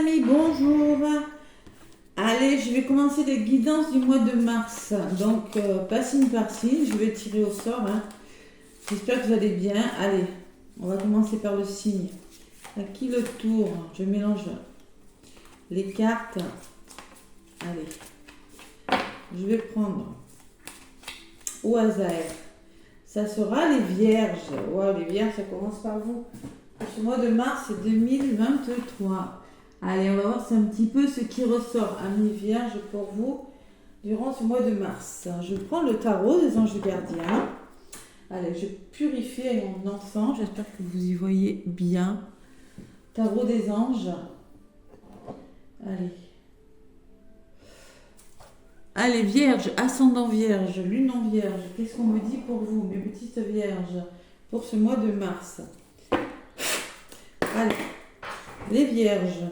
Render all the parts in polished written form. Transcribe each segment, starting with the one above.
amis, bonjour. Allez, je vais commencer les guidances du mois de mars. Donc, pas signe par signe, je vais tirer au sort. J'espère que vous allez bien. Allez, on va commencer par le signe. À qui le tour? Je mélange les cartes. Allez, je vais prendre au hasard. Ça sera les vierges. Wow, les vierges, ça commence par vous. Ce mois de mars 2023. Allez, on va voir c'est un petit peu ce qui ressort, amis vierges, pour vous durant ce mois de mars. Je prends le tarot des anges gardiens. Allez, je purifie avec mon encens. J'espère que vous y voyez bien. Tarot des anges. Allez. Allez, vierge, ascendant vierge, lune en vierge. Qu'est-ce qu'on me dit pour vous, mes petites vierges, pour ce mois de mars? Allez, les vierges.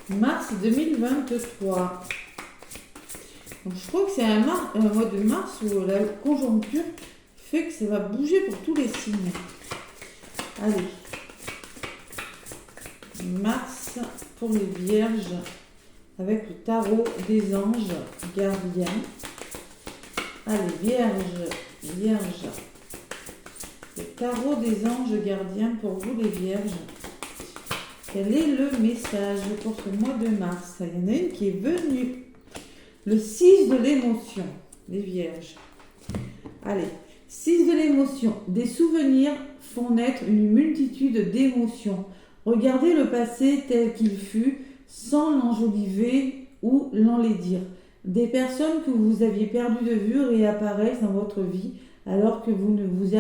Mars 2023. Donc, je crois que c'est un mois de mars où la conjoncture fait que ça va bouger pour tous les signes. Allez. Mars pour les vierges avec le tarot des anges gardiens. Allez, vierge. Le tarot des anges gardiens pour vous les vierges. Quel est le message pour ce mois de mars? Il y en a une qui est venue. Le 6 de l'émotion, les vierges. Allez, 6 de l'émotion. Des souvenirs font naître une multitude d'émotions. Regardez le passé tel qu'il fut, sans l'enjoliver ou l'enlaidir. Des personnes que vous aviez perdues de vue réapparaissent dans votre vie alors que vous ne vous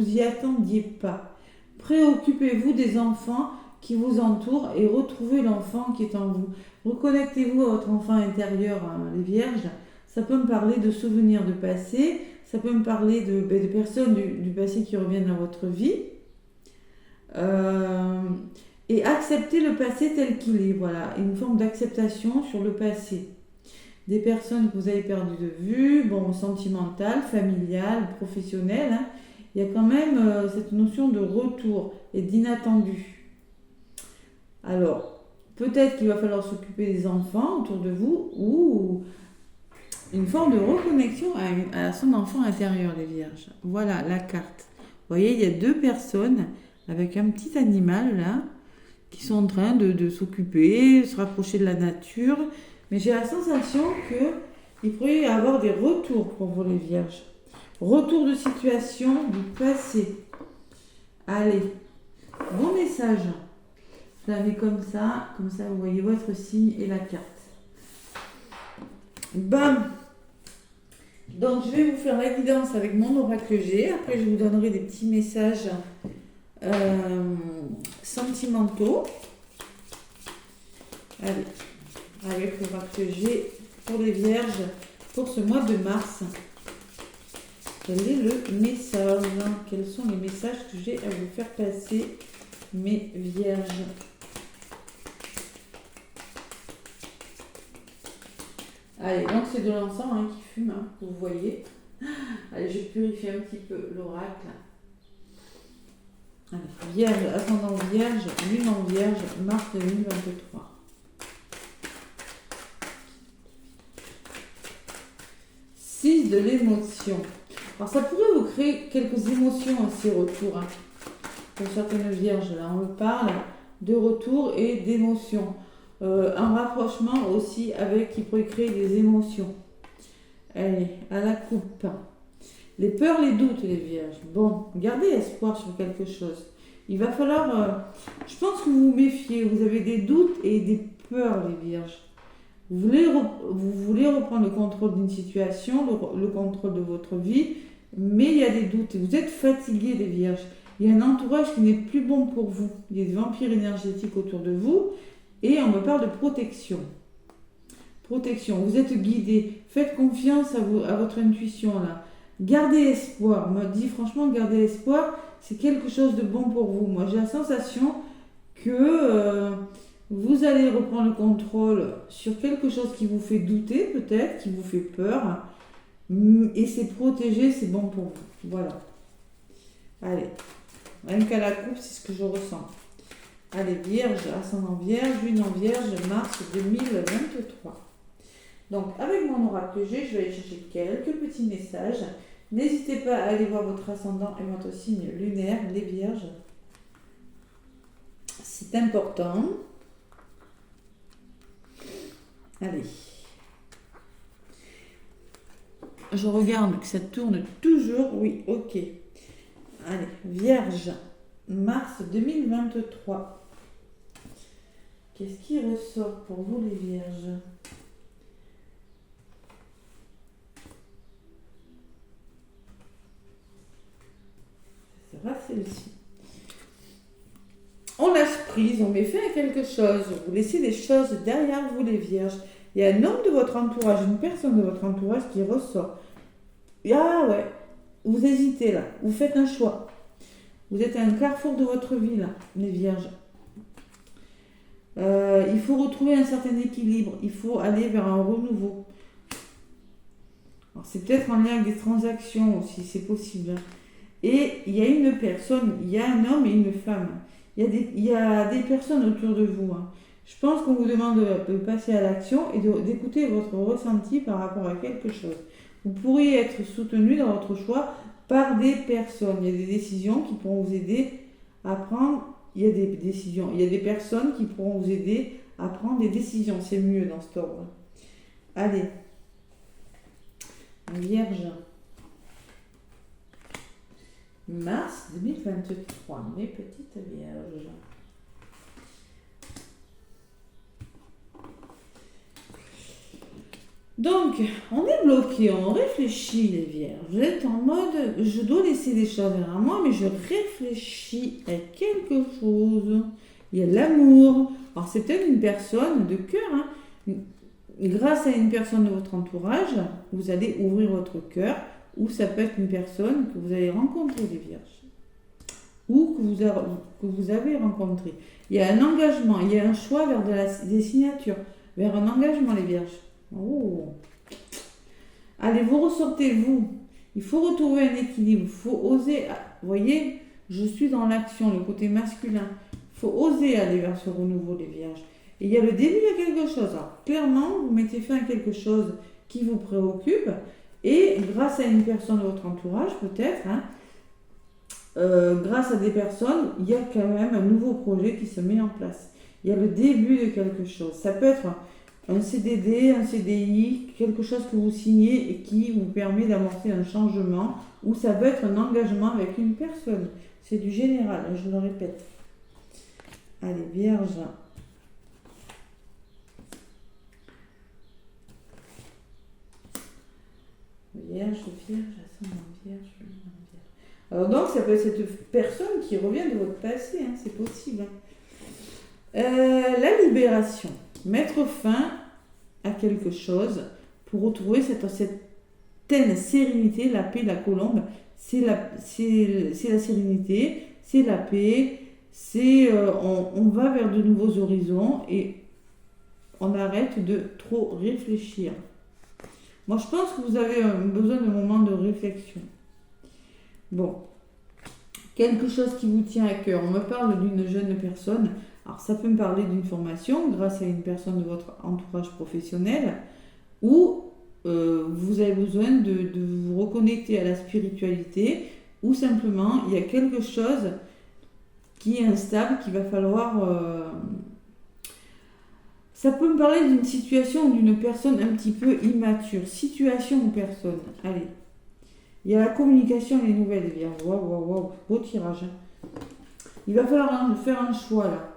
y attendiez pas. Préoccupez-vous des enfants qui vous entourent et retrouvez l'enfant qui est en vous. Reconnectez-vous à votre enfant intérieur, les vierges. Ça peut me parler de souvenirs de passé, ça peut me parler de personnes du passé qui reviennent dans votre vie. Et accepter le passé tel qu'il est, voilà, une forme d'acceptation sur le passé. Des personnes que vous avez perdues de vue, sentimentales, familiales, professionnelles, il y a quand même cette notion de retour et d'inattendu. Alors, peut-être qu'il va falloir s'occuper des enfants autour de vous ou une forme de reconnexion à son enfant intérieur, les vierges. Voilà la carte. Vous voyez, il y a deux personnes avec un petit animal là qui sont en train de s'occuper, de se rapprocher de la nature. Mais j'ai la sensation qu'il pourrait y avoir des retours pour vous les vierges. Retour de situation du passé. Allez, bon message. Je la mets comme ça vous voyez votre signe et la carte. Bam. Donc je vais vous faire la guidance avec mon oracle G. Après je vous donnerai des petits messages sentimentaux. Allez, avec l'oracle G pour les vierges pour ce mois de mars. Quel est le message? Quels sont les messages que j'ai à vous faire passer, mes vierges? Allez, donc c'est de l'encens qui fume, que vous voyez. Allez, je purifie un petit peu l'oracle. Allez, vierge, ascendant vierge, lune en vierge, mars 2023. Six de l'émotion. Alors ça pourrait vous créer quelques émotions ces retours. Pour certaines vierges, là on me parle de retour et d'émotions. Un rapprochement aussi qui pourrait créer des émotions. Allez, à la coupe. Les peurs, les doutes, les vierges. Bon, gardez espoir sur quelque chose. Il va falloir... je pense que vous vous méfiez. Vous avez des doutes et des peurs, les vierges. Vous voulez reprendre le contrôle d'une situation, le contrôle de votre vie, mais il y a des doutes. Vous êtes fatigués, les vierges. Il y a un entourage qui n'est plus bon pour vous. Il y a des vampires énergétiques autour de vous. Et on me parle de protection. Protection. Vous êtes guidés. Faites confiance à votre intuition, là. Gardez espoir. Moi, je dis franchement, gardez espoir. C'est quelque chose de bon pour vous. Moi, j'ai la sensation que vous allez reprendre le contrôle sur quelque chose qui vous fait douter, peut-être, qui vous fait peur. Et c'est protégé, c'est bon pour vous. Voilà. Allez. Même qu'à la coupe, c'est ce que je ressens. Allez, Vierge, ascendant Vierge, Lune en Vierge, mars 2023. Donc, avec mon oracle que j'ai, je vais aller chercher quelques petits messages. N'hésitez pas à aller voir votre ascendant et votre signe lunaire, les Vierges. C'est important. Allez. Je regarde que ça tourne toujours. Oui, ok. Allez, Vierge, mars 2023. Qu'est-ce qui ressort pour vous les Vierges? Ça sera celle-ci. On lâche prise, on met fin à quelque chose. Vous laissez les choses derrière vous les Vierges. Il y a un homme de votre entourage, une personne de votre entourage qui ressort. Ah ouais, vous hésitez là, vous faites un choix. Vous êtes à un carrefour de votre vie là, les Vierges. Il faut retrouver un certain équilibre, il faut aller vers un renouveau. Alors, c'est peut-être en lien avec des transactions aussi, c'est possible. Et il y a une personne, il y a un homme et une femme. Il y a des personnes autour de vous. Je pense qu'on vous demande de passer à l'action et d'écouter votre ressenti par rapport à quelque chose. Vous pourriez être soutenu dans votre choix par des personnes. Il y a des décisions qui pourront vous aider à prendre. Il y a des personnes qui pourront vous aider à prendre des décisions. C'est mieux dans cet ordre. Allez. Vierge. Mars 2023. Mes petites Vierges. Donc, on est bloqué, on réfléchit les Vierges. Vous êtes en mode, je dois laisser des choses derrière moi, mais je réfléchis à quelque chose. Il y a l'amour. Alors, c'est peut-être une personne de cœur. Grâce à une personne de votre entourage, vous allez ouvrir votre cœur. Ou ça peut être une personne que vous allez rencontrer, les Vierges. Ou que vous avez rencontré. Il y a un engagement, il y a un choix vers des signatures, vers un engagement, les Vierges. Oh. Allez, vous ressortez, vous. Il faut retrouver un équilibre. Il faut oser. Vous voyez, je suis dans l'action, le côté masculin. Il faut oser aller vers ce renouveau, les Vierges. Et il y a le début de quelque chose. Alors, clairement, vous mettez fin à quelque chose qui vous préoccupe. Et grâce à une personne de votre entourage, peut-être, grâce à des personnes, il y a quand même un nouveau projet qui se met en place. Il y a le début de quelque chose. Ça peut être un CDD, un CDI, quelque chose que vous signez et qui vous permet d'amorcer un changement, ou ça peut être un engagement avec une personne. C'est du général, je le répète. Allez, Vierge. Vierge, ascendant Vierge, Vierge. Alors donc, ça peut être cette personne qui revient de votre passé, c'est possible. La libération. Mettre fin à quelque chose pour retrouver cette certaine sérénité, la paix, la colombe. C'est la sérénité, c'est la paix, on va vers de nouveaux horizons et on arrête de trop réfléchir. Moi, je pense que vous avez besoin d'un moment de réflexion. Bon, quelque chose qui vous tient à cœur. On me parle d'une jeune personne. Alors, ça peut me parler d'une formation grâce à une personne de votre entourage professionnel ou vous avez besoin de vous reconnecter à la spiritualité ou simplement, il y a quelque chose qui est instable, qu'il va falloir... Ça peut me parler d'une situation ou d'une personne un petit peu immature. Situation ou personne. Allez. Il y a la communication et les nouvelles, les Vierges. Waouh. Beau tirage. Il va falloir faire un choix là.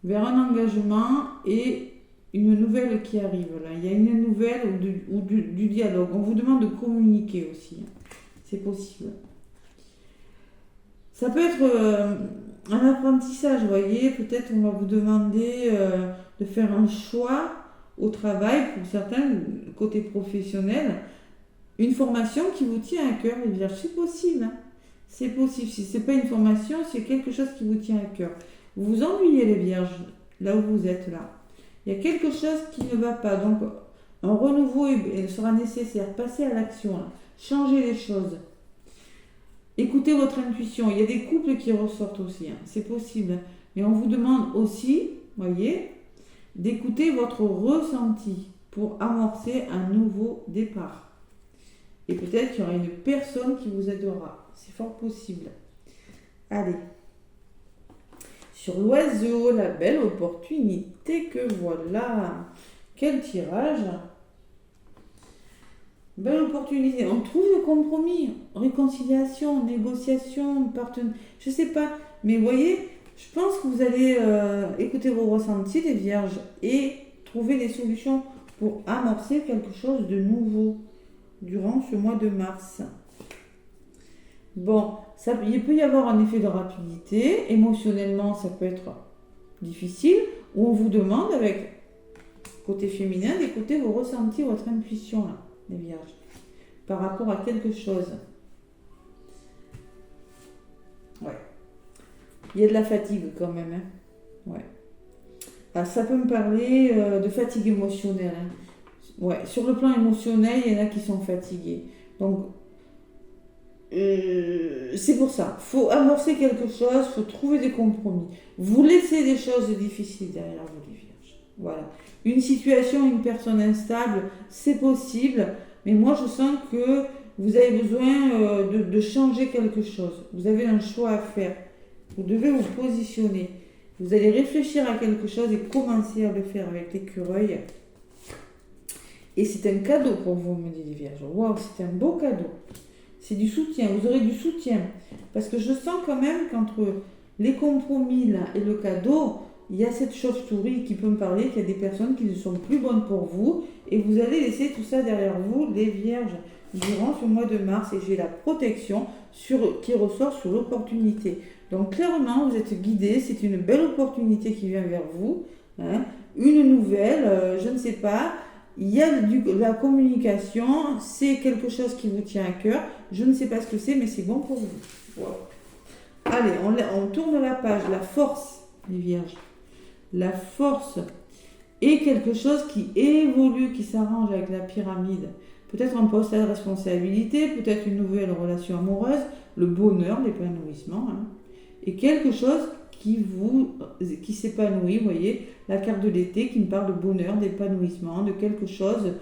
Vers un engagement et une nouvelle qui arrive là. Il y a une nouvelle ou du dialogue. On vous demande de communiquer aussi. C'est possible. Ça peut être un apprentissage, vous voyez. Peut-être on va vous demander de faire un choix au travail, pour certains, côté professionnel. Une formation qui vous tient à cœur, les Vierges. C'est possible. C'est possible. Si ce n'est pas une formation, c'est quelque chose qui vous tient à cœur. Vous vous ennuyez, les Vierges, là où vous êtes là. Il y a quelque chose qui ne va pas. Donc, un renouveau sera nécessaire. Passez à l'action. Changez les choses. Écoutez votre intuition. Il y a des couples qui ressortent aussi, hein. C'est possible. Mais on vous demande aussi, voyez, d'écouter votre ressenti pour amorcer un nouveau départ. Et peut-être qu'il y aura une personne qui vous aidera. C'est fort possible. Allez. Sur l'oiseau, la belle opportunité que voilà. Quel tirage. Belle opportunité. On trouve le compromis, réconciliation, négociation, partenaire. Je sais pas. Mais voyez, je pense que vous allez écouter vos ressentis, les vierges, et trouver des solutions pour amorcer quelque chose de nouveau durant ce mois de mars. Bon, il peut y avoir un effet de rapidité. Émotionnellement, ça peut être difficile. Ou on vous demande, avec côté féminin, d'écouter vos ressentis, votre intuition, là, les vierges, par rapport à quelque chose. Ouais. Il y a de la fatigue quand même. Hein. Ouais. Ah, ça peut me parler de fatigue émotionnelle. Hein. Ouais. Sur le plan émotionnel, il y en a qui sont fatigués. Donc, c'est pour ça. Il faut amorcer quelque chose, il faut trouver des compromis. Vous laissez des choses difficiles derrière vous, les vierges. Voilà. Une situation, une personne instable, c'est possible. Mais moi, je sens que vous avez besoin de changer quelque chose. Vous avez un choix à faire. Vous devez vous positionner. Vous allez réfléchir à quelque chose et commencer à le faire avec l'écureuil. Et c'est un cadeau pour vous, me dit les vierges. Waouh, c'est un beau cadeau. C'est du soutien. Vous aurez du soutien. Parce que je sens quand même qu'entre les compromis là, et le cadeau, il y a cette chauve-souris qui peut me parler qu'il y a des personnes qui ne sont plus bonnes pour vous. Et vous allez laisser tout ça derrière vous, les vierges, durant ce mois de mars. Et j'ai la protection qui ressort sur l'opportunité. Donc clairement, vous êtes guidés, c'est une belle opportunité qui vient vers vous, hein. Une nouvelle, je ne sais pas, il y a la communication, c'est quelque chose qui vous tient à cœur, je ne sais pas ce que c'est, mais c'est bon pour vous. Wow. Allez, on tourne la page, la force, les vierges. La force est quelque chose qui évolue, qui s'arrange avec la pyramide. Peut-être un poste à responsabilité, peut-être une nouvelle relation amoureuse, le bonheur, l'épanouissement, hein. Et quelque chose qui s'épanouit, vous voyez, la carte de l'été qui me parle de bonheur, d'épanouissement, de quelque chose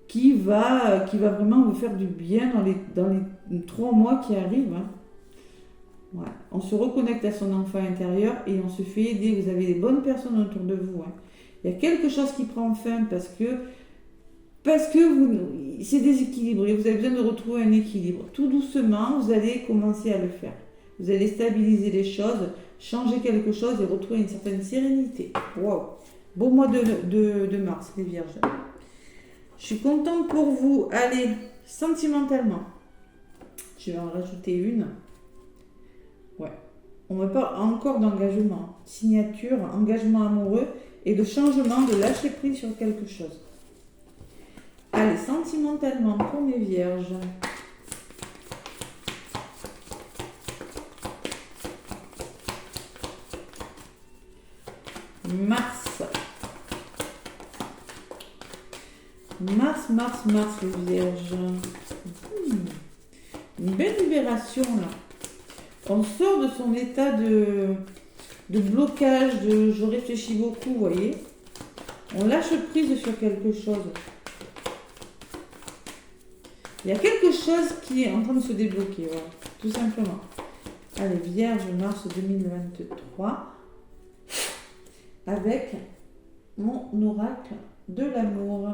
qui va vraiment vous faire du bien dans les 3 mois qui arrivent. Hein. Ouais. On se reconnecte à son enfant intérieur et on se fait aider. Vous avez des bonnes personnes autour de vous. Hein. Il y a quelque chose qui prend fin parce que c'est déséquilibré. Vous avez besoin de retrouver un équilibre. Tout doucement, vous allez commencer à le faire. Vous allez stabiliser les choses, changer quelque chose et retrouver une certaine sérénité. Waouh! Bon mois de mars, les vierges. Je suis contente pour vous. Allez, sentimentalement. Je vais en rajouter une. Ouais. On me parle encore d'engagement. Signature, engagement amoureux et de changement, de lâcher prise sur quelque chose. Allez, sentimentalement pour mes vierges. Mars, les vierges. Une belle libération là. On sort de son état de blocage, je réfléchis beaucoup, vous voyez. On lâche prise sur quelque chose. Il y a quelque chose qui est en train de se débloquer, voilà, tout simplement. Allez, Vierge, mars 2023. Avec mon oracle de l'amour.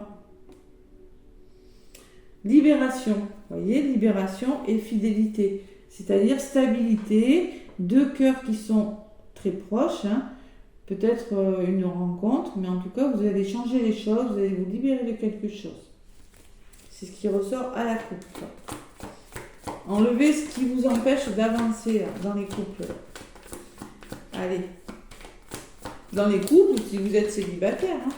Libération, vous voyez, libération et fidélité, c'est-à-dire stabilité, 2 cœurs qui sont très proches, hein. Peut-être une rencontre, mais en tout cas, vous allez changer les choses, vous allez vous libérer de quelque chose. C'est ce qui ressort à la coupe. Enlevez ce qui vous empêche d'avancer dans les couples. Allez. Dans les couples, si vous êtes célibataire. Hein.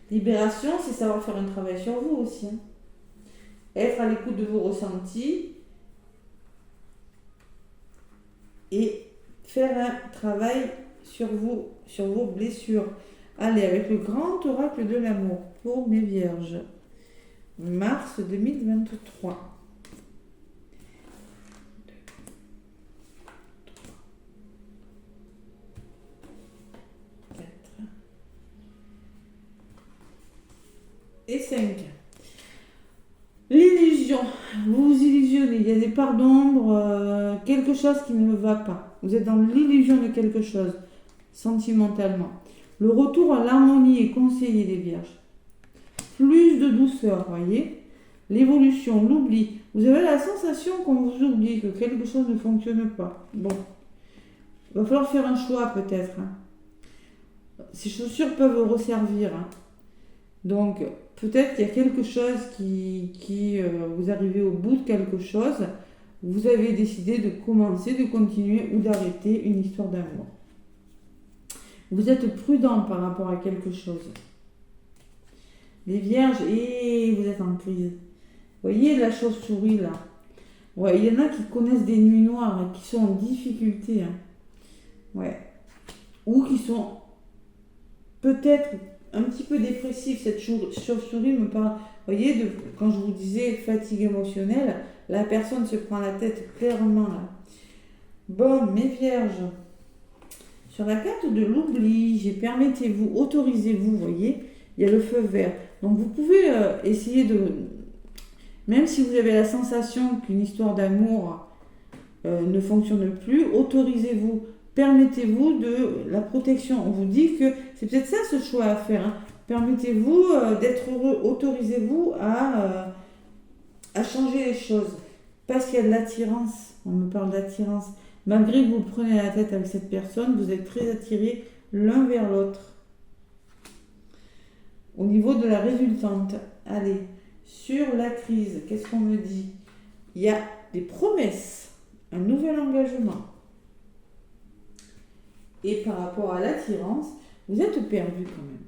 Libération, c'est savoir faire un travail sur vous aussi. Hein. Être à l'écoute de vos ressentis et faire un travail sur vous, sur vos blessures. Allez, avec le grand oracle de l'amour pour mes vierges. mars 2023. Et 5. L'illusion. Vous vous illusionnez. Il y a des parts d'ombre, quelque chose qui ne va pas. Vous êtes dans l'illusion de quelque chose, sentimentalement. Le retour à l'harmonie est conseillé, les vierges. Plus de douceur, voyez. L'évolution, l'oubli. Vous avez la sensation qu'on vous oublie, que quelque chose ne fonctionne pas. Bon. Il va falloir faire un choix, peut-être. Ces chaussures peuvent resservir. Donc, peut-être qu'il y a quelque chose qui vous arrivez au bout de quelque chose. Vous avez décidé de commencer, de continuer ou d'arrêter une histoire d'amour. Vous êtes prudent par rapport à quelque chose. Les vierges, et vous êtes en crise. Vous voyez la chauve-souris là. Ouais, il y en a qui connaissent des nuits noires, qui sont en difficulté. Ouais. Ou qui sont peut-être un petit peu dépressifs. Cette chauve-souris me parle, vous voyez, quand je vous disais fatigue émotionnelle, la personne se prend la tête clairement là. Bon, mes vierges, sur la carte de l'oubli, j'ai permettez-vous, autorisez-vous, vous voyez, il y a le feu vert. Donc vous pouvez essayer de, même si vous avez la sensation qu'une histoire d'amour ne fonctionne plus, autorisez-vous, permettez-vous de la protection. On vous dit que c'est peut-être ça ce choix à faire. Permettez-vous d'être heureux, autorisez-vous à changer les choses. Parce qu'il y a de l'attirance, on me parle d'attirance. Malgré que vous prenez la tête avec cette personne, vous êtes très attirés l'un vers l'autre. Au niveau de la résultante, allez, sur la crise, qu'est-ce qu'on me dit? Il y a des promesses, un nouvel engagement. Et par rapport à l'attirance, vous êtes perdu quand même.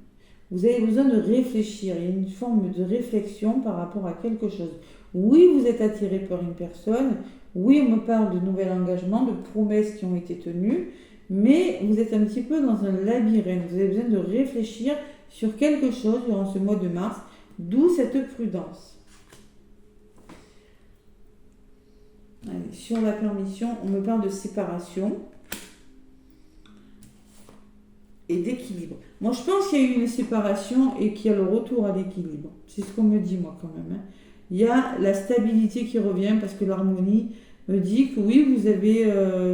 Vous avez besoin de réfléchir. Il y a une forme de réflexion par rapport à quelque chose. Oui, vous êtes attiré par une personne. Oui, on me parle de nouvel engagement, de promesses qui ont été tenues. Mais vous êtes un petit peu dans un labyrinthe. Vous avez besoin de réfléchir sur quelque chose durant ce mois de mars. D'où cette prudence. Allez, sur la permission, on me parle de séparation et d'équilibre. Moi, je pense qu'il y a eu une séparation et qu'il y a le retour à l'équilibre. C'est ce qu'on me dit, moi, quand même. Il y a la stabilité qui revient parce que l'harmonie me dit que oui, vous avez,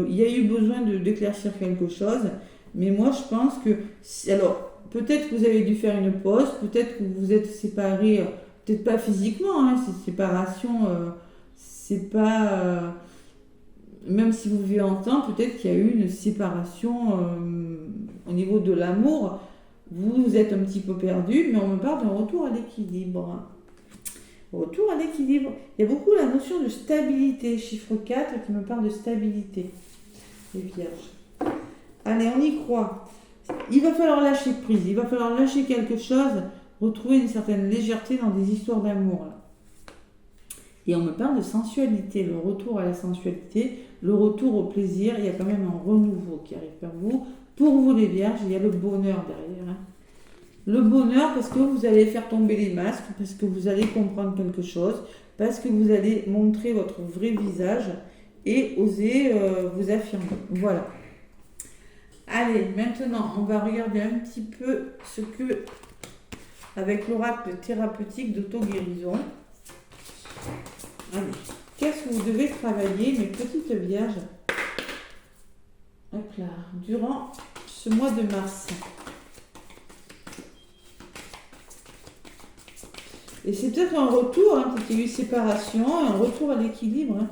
il y a eu besoin d'éclaircir quelque chose. Mais moi, je pense que, alors, peut-être que vous avez dû faire une pause, peut-être que vous vous êtes séparés, peut-être pas physiquement, cette séparation, c'est pas... même si vous vivez ensemble, peut-être qu'il y a eu une séparation au niveau de l'amour. Vous êtes un petit peu perdu, mais on me parle d'un retour à l'équilibre. Retour à l'équilibre. Il y a beaucoup la notion de stabilité. Chiffre 4 qui me parle de stabilité. Les vierges. Allez, on y croit. Il va falloir lâcher prise. Il va falloir lâcher quelque chose. Retrouver une certaine légèreté dans des histoires d'amour. Et on me parle de sensualité. Le retour à la sensualité. Le retour au plaisir. Il y a quand même un renouveau qui arrive vers vous. Pour vous les vierges, il y a le bonheur derrière. Le bonheur parce que vous allez faire tomber les masques, parce que vous allez comprendre quelque chose, parce que vous allez montrer votre vrai visage et oser vous affirmer. Voilà. Allez, maintenant, on va regarder un petit peu ce que, avec l'oracle thérapeutique d'auto-guérison. Allez, qu'est-ce que vous devez travailler, mes petites vierges? Hop là, durant ce mois de mars. Et c'est peut-être un retour, peut-être qu'il y a eu séparation, un retour à l'équilibre.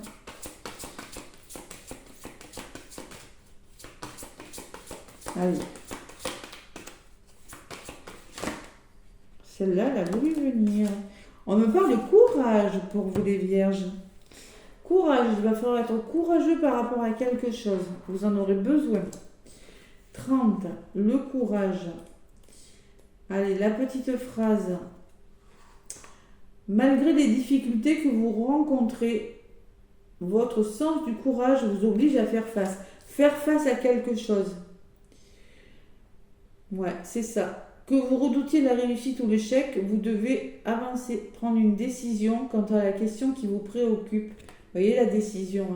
Allez. Celle-là, elle a voulu venir. On me parle de courage pour vous les vierges. Courage, il va falloir être courageux par rapport à quelque chose. Vous en aurez besoin. 30, le courage. Allez, la petite phrase. Malgré les difficultés que vous rencontrez, votre sens du courage vous oblige à faire face. Faire face à quelque chose. Ouais, c'est ça. Que vous redoutiez la réussite ou l'échec, vous devez avancer, prendre une décision quant à la question qui vous préoccupe. Vous voyez la décision.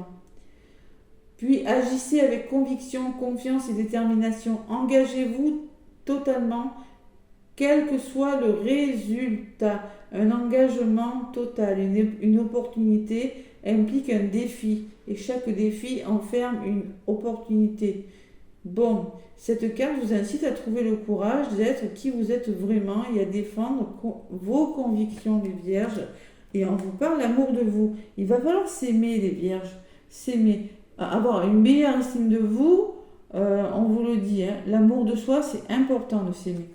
Puis agissez avec conviction, confiance et détermination. Engagez-vous totalement, quel que soit le résultat. Un engagement total, une opportunité implique un défi. Et chaque défi enferme une opportunité. Bon, cette carte vous incite à trouver le courage d'être qui vous êtes vraiment et à défendre vos convictions, les vierges. Et on vous parle l'amour de vous. Il va falloir s'aimer, les vierges. S'aimer. Avoir une meilleure estime de vous, on vous le dit. Hein, l'amour de soi, c'est important de s'aimer.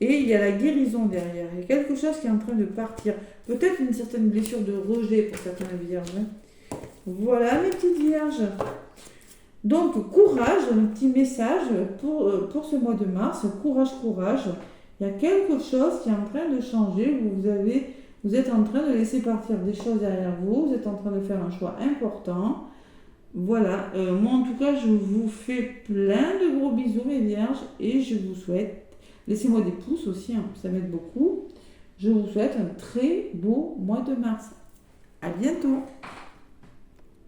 Et il y a la guérison derrière. Il y a quelque chose qui est en train de partir. Peut-être une certaine blessure de rejet pour certaines vierges. Hein. Voilà, mes petites vierges. Donc, courage, un petit message pour ce mois de mars. Courage, courage. Il y a quelque chose qui est en train de changer. Vous êtes en train de laisser partir des choses derrière vous. Vous êtes en train de faire un choix important. Voilà. Moi, en tout cas, je vous fais plein de gros bisous, mes vierges. Et je vous souhaite, laissez-moi des pouces aussi, hein, ça m'aide beaucoup. Je vous souhaite un très beau mois de mars. À bientôt.